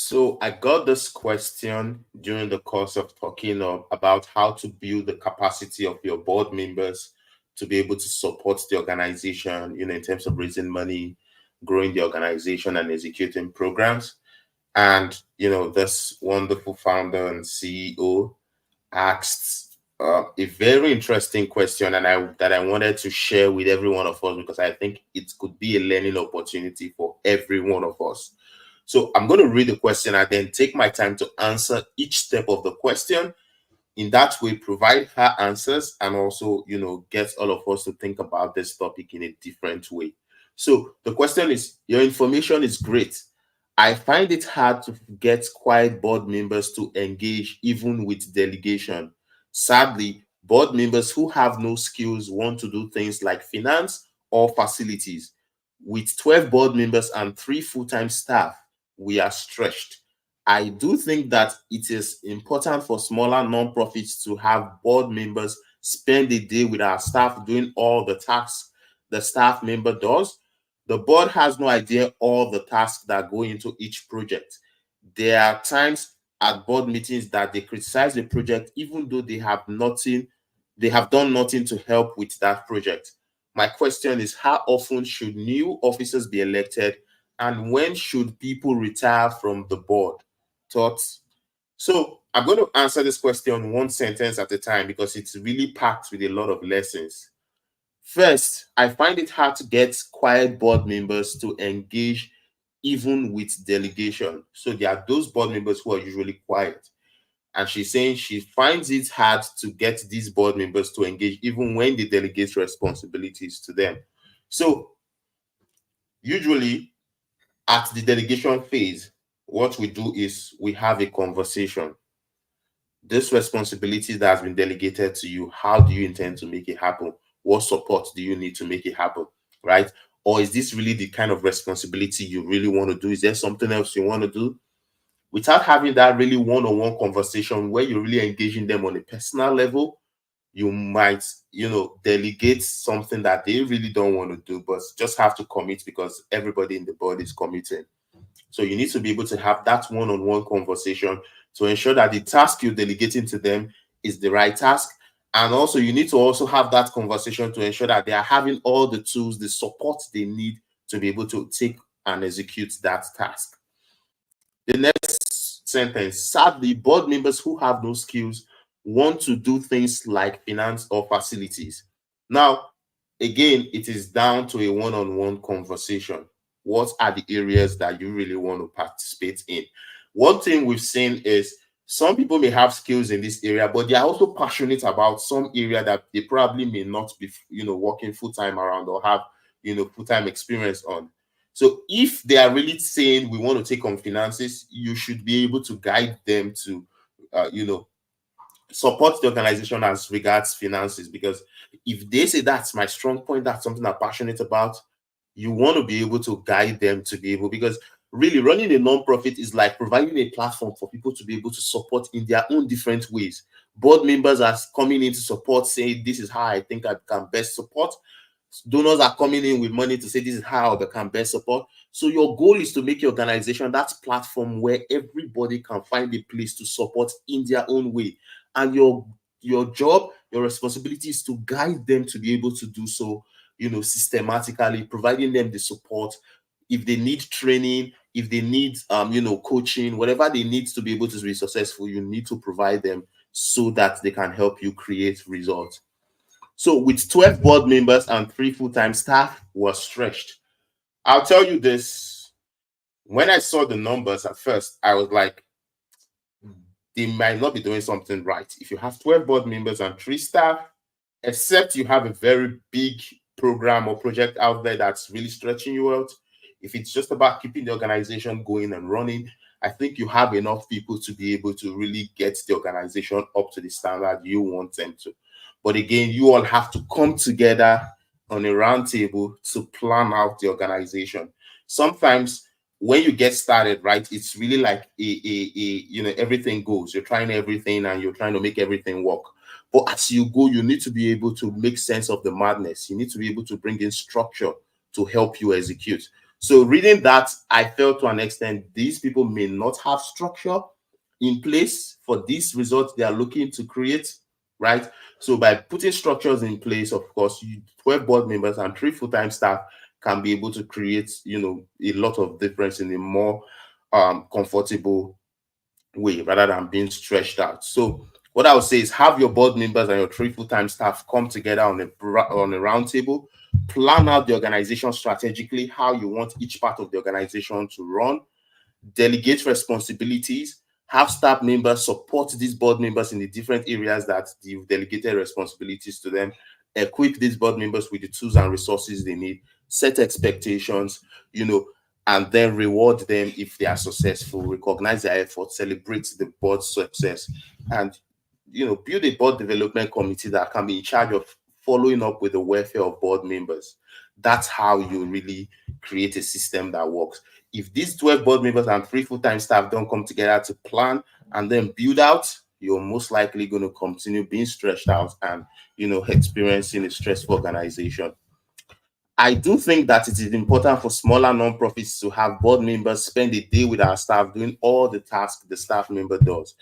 So I got this question during the course of talking about how to build the capacity of your board members to be able to support the organization, in terms of raising money, growing the organization and executing programs. And, this wonderful founder and CEO asked a very interesting question, and I wanted to share with every one of us because I think it could be a learning opportunity for every one of us. So I'm going to read the question and then take my time to answer each step of the question. In that way, provide her answers and also, get all of us to think about this topic in a different way. So the question is, your information is great. I find it hard to get quiet board members to engage even with delegation. Sadly, board members who have no skills want to do things like finance or facilities. With 12 board members and 3 full-time staff, we are stretched. I do think that it is important for smaller nonprofits to have board members spend the day with our staff doing all the tasks the staff member does. The board has no idea all the tasks that go into each project. There are times at board meetings that they criticize the project even though they have done nothing to help with that project. My question is, how often should new officers be elected and when should people retire from the board? Thoughts? So I'm going to answer this question one sentence at a time because it's really packed with a lot of lessons. First, I find it hard to get quiet board members to engage even with delegation. So there are those board members who are usually quiet. And she's saying she finds it hard to get these board members to engage even when they delegate responsibilities to them. So usually at the delegation phase, what we do is we have a conversation. This responsibility that has been delegated to you, how do you intend to make it happen? What support do you need to make it happen? Right? Or is this really the kind of responsibility you really want to do? Is there something else you want to do? Without having that really one-on-one conversation where you're really engaging them on a personal level, you might, delegate something that they really don't want to do, but just have to commit because everybody in the board is committing. So you need to be able to have that one-on-one conversation to ensure that the task you're delegating to them is the right task. And also you need to also have that conversation to ensure that they are having all the tools, the support they need to be able to take and execute that task. The next sentence, sadly, board members who have no skills want to do things like finance or facilities. Now, again, it is down to a one-on-one conversation. What are the areas that you really want to participate in? One thing we've seen is some people may have skills in this area, but they are also passionate about some area that they probably may not be, working full-time around or have, full-time experience on. So if they are really saying we want to take on finances, you should be able to guide them to, support the organization as regards finances. Because if they say that's my strong point, that's something I'm passionate about, you want to be able to guide them to be able, because really running a non-profit is like providing a platform for people to be able to support in their own different ways. Board members are coming in to support, saying this is how I think I can best support. Donors are coming in with money to say this is how they can best support. So your goal is to make your organization that platform where everybody can find a place to support in their own way. And your job, your responsibility is to guide them to be able to do so, systematically, providing them the support. If they need training, if they need coaching, whatever they need to be able to be successful, you need to provide them so that they can help you create results. So with 12 board members and 3 full-time staff was stretched. I'll tell you this. When I saw the numbers at first, I was like, they might not be doing something right. If you have 12 board members and 3 staff, except you have a very big program or project out there that's really stretching you out, if it's just about keeping the organization going and running, I think you have enough people to be able to really get the organization up to the standard you want them to. But again, you all have to come together on a round table to plan out the organization. Sometimes when you get started, right, it's really like everything goes. You're trying everything and you're trying to make everything work. But as you go, you need to be able to make sense of the madness. You need to be able to bring in structure to help you execute. So reading that, I felt to an extent these people may not have structure in place for these results they are looking to create, right? So by putting structures in place, of course, 12 board members and 3 full-time staff can be able to create, a lot of difference in a more comfortable way rather than being stretched out. So what I would say is have your board members and your 3 full-time staff come together on a round table, plan out the organization strategically, how you want each part of the organization to run, delegate responsibilities, have staff members support these board members in the different areas that you've delegated responsibilities to them, equip these board members with the tools and resources they need, set expectations, and then reward them if they are successful, recognize their efforts, celebrate the board's success, and build a board development committee that can be in charge of following up with the welfare of board members. That's how you really create a system that works. If these 12 board members and 3 full-time staff don't come together to plan and then build out, you're most likely going to continue being stretched out and experiencing a stressful organization. I do think that it is important for smaller nonprofits to have board members spend a day with our staff doing all the tasks the staff member does.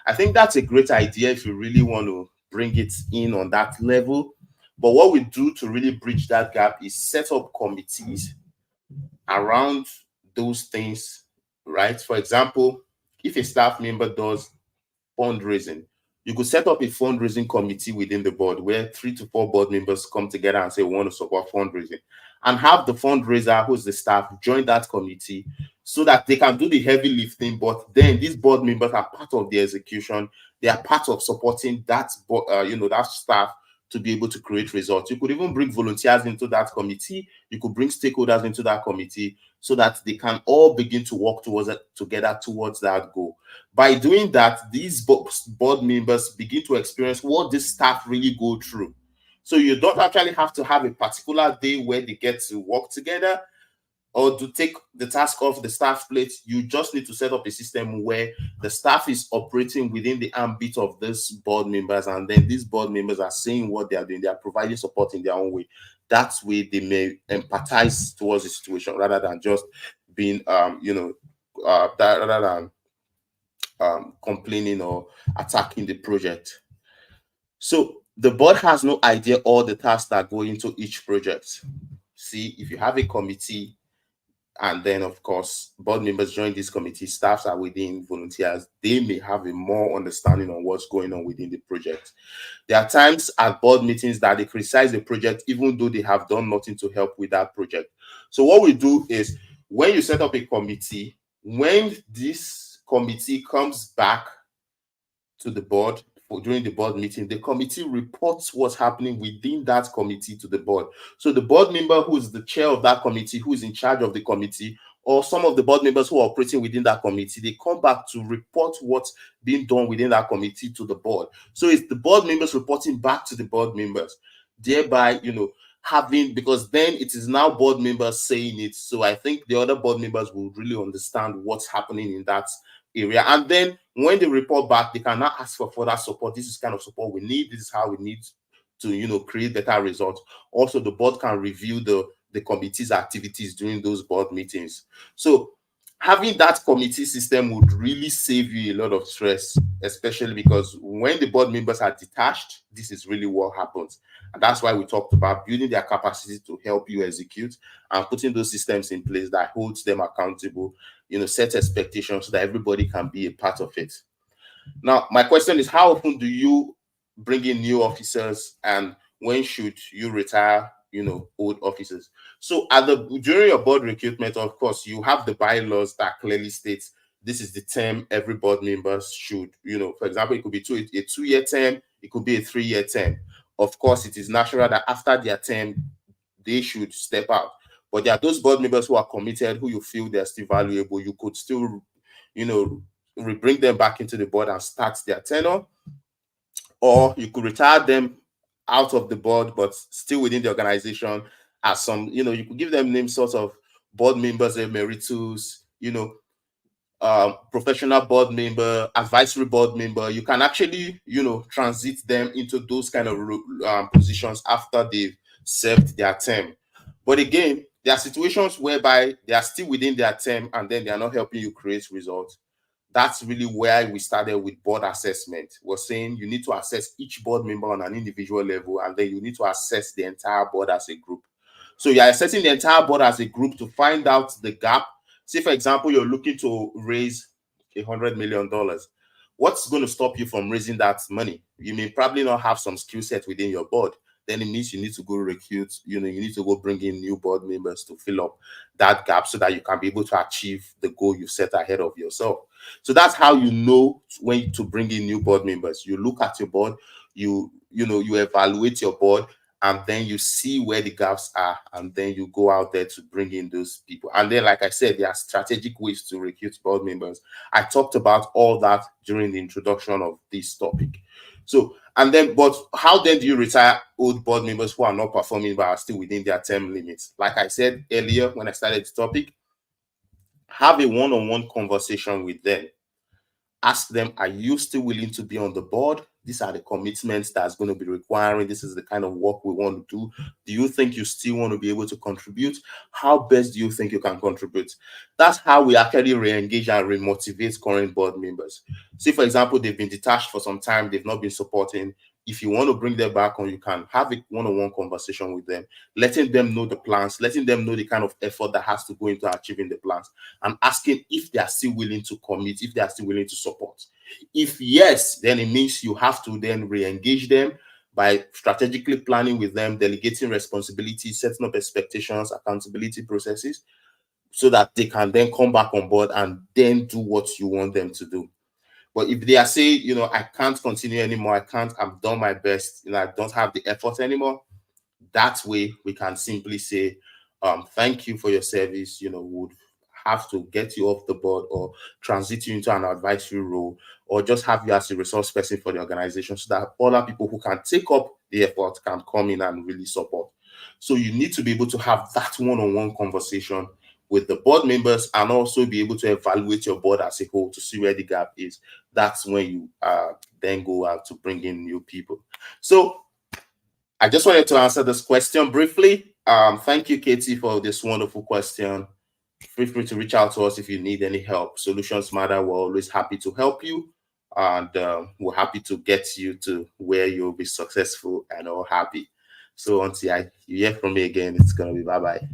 I think that's a great idea if you really want to bring it in on that level. But what we do to really bridge that gap is set up committees around those things, right? For example, if a staff member does fundraising, you could set up a fundraising committee within the board where 3 to 4 board members come together and say we want to support fundraising, and have the fundraiser, who's the staff, join that committee so that they can do the heavy lifting. But then these board members are part of the execution. They are part of supporting that, that staff to be able to create results. You could even bring volunteers into that committee. You could bring stakeholders into that committee so that they can all begin to work together towards that goal. By doing that, these board members begin to experience what this staff really go through. So you don't actually have to have a particular day where they get to work together or to take the task off the staff plate. You just need to set up a system where the staff is operating within the ambit of these board members, and then these board members are saying what they are doing. They are providing support in their own way. That way they may empathize towards the situation rather than just being rather than complaining or attacking the project. So the board has no idea all the tasks that go into each project. See, if you have a committee and then, of course, board members join this committee, staffs are within, volunteers, they may have a more understanding on what's going on within the project. There are times at board meetings that they criticize the project, even though they have done nothing to help with that project. So what we do is when you set up a committee, when this committee comes back to the board during the board meeting, the committee reports what's happening within that committee to the board. So the board member who is the chair of that committee, who is in charge of the committee, or some of the board members who are operating within that committee, they come back to report what's being done within that committee to the board. So it's the board members reporting back to the board members, thereby, because then it is now board members saying it. So I think the other board members will really understand what's happening in that area. And then when they report back, they can now ask for further support. This is kind of support we need. This is how we need to, create better results. Also, the board can review the committee's activities during those board meetings. So having that committee system would really save you a lot of stress, especially because when the board members are detached, this is really what happens. And that's why we talked about building their capacity to help you execute and putting those systems in place that holds them accountable, set expectations so that everybody can be a part of it. Now, my question is, how often do you bring in new officers, and when should you retire, old officers? So during your board recruitment, of course, you have the bylaws that clearly states this is the term every board member should, for example, it could be a 2-year term, it could be a 3-year term. Of course, it is natural that after their term, they should step out. But there are those board members who are committed, who you feel they're still valuable. You could still, bring them back into the board and start their tenure. Or you could retire them out of the board, but still within the organization as some, you could give them names, sort of board members emeritus, professional board member, advisory board member. You can actually, transit them into those kind of positions after they've served their term. But again, There are situations whereby they are still within their term and then they are not helping you create results. That's really where we started with board assessment. We're saying you need to assess each board member on an individual level, and then you need to assess the entire board as a group. So you're assessing the entire board as a group to find out the gap. Say, for example, you're looking to raise $100 million. What's going to stop you from raising that money? You may probably not have some skill set within your board. Then it means you need to go recruit, you need to go bring in new board members to fill up that gap so that you can be able to achieve the goal you set ahead of yourself. So that's how you know when to bring in new board members. You look at your board, you evaluate your board, and then you see where the gaps are, and then you go out there to bring in those people. And then, like I said, there are strategic ways to recruit board members. I talked about all that during the introduction of this topic. So, and then, but how then do you retire old board members who are not performing but are still within their term limits? Like I said earlier when I started the topic, have a one-on-one conversation with them. Ask them, are you still willing to be on the board? These are the commitments that's going to be requiring. This is the kind of work we want to do. Do you think you still want to be able to contribute? How best do you think you can contribute? That's how we actually re-engage and re-motivate current board members. See, for example, they've been detached for some time, they've not been supporting. If you want to bring them back on, you can have a one-on-one conversation with them, letting them know the plans, letting them know the kind of effort that has to go into achieving the plans, and asking if they are still willing to commit, if they are still willing to support. If yes, then it means you have to then re-engage them by strategically planning with them, delegating responsibilities, setting up expectations, accountability processes, so that they can then come back on board and then do what you want them to do. But if they are saying, I can't continue anymore, I've done my best, I don't have the effort anymore, that way we can simply say, thank you for your service, would have to get you off the board or transit you into an advisory role, or just have you as a resource person for the organization so that other people who can take up the effort can come in and really support. So you need to be able to have that one-on-one conversation with the board members and also be able to evaluate your board as a whole to see where the gap is. That's when you then go out to bring in new people. So I just wanted to answer this question briefly. Thank you, Katie, for this wonderful question. Feel free to reach out to us if you need any help. Solutions Matter, we're always happy to help you. And we're happy to get you to where you'll be successful and all happy. So until you hear from me again, it's going to be bye-bye.